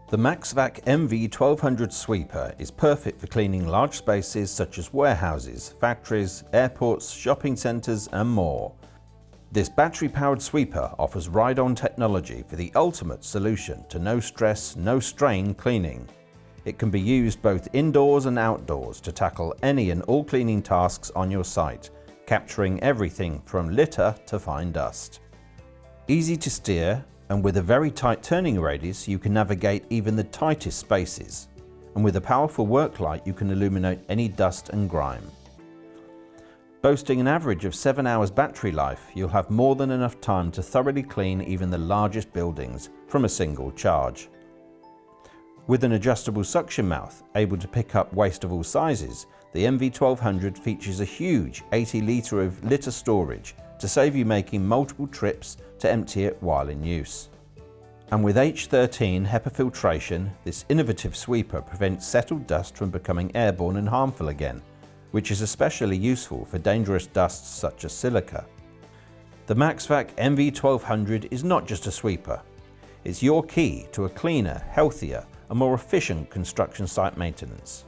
The MAXVAC MV1200 sweeper is perfect for cleaning large spaces such as warehouses, factories, airports, shopping centres and more. This battery-powered sweeper offers ride-on technology for the ultimate solution to no stress, no strain cleaning. It can be used both indoors and outdoors to tackle any and all cleaning tasks on your site, capturing everything from litter to fine dust. Easy to steer, and with a very tight turning radius you can navigate even the tightest spaces. And with a powerful work light you can illuminate any dust and grime. Boasting an average of 7 hours battery life, you'll have more than enough time to thoroughly clean even the largest buildings from a single charge. With an adjustable suction mouth able to pick up waste of all sizes, the MV1200 features a huge 80 litre of litter storage to save you making multiple trips to empty it while in use. And with H13 HEPA filtration, this innovative sweeper prevents settled dust from becoming airborne and harmful again, which is especially useful for dangerous dusts such as silica. The MAXVAC MV1200 is not just a sweeper, it's your key to a cleaner, healthier and more efficient construction site maintenance.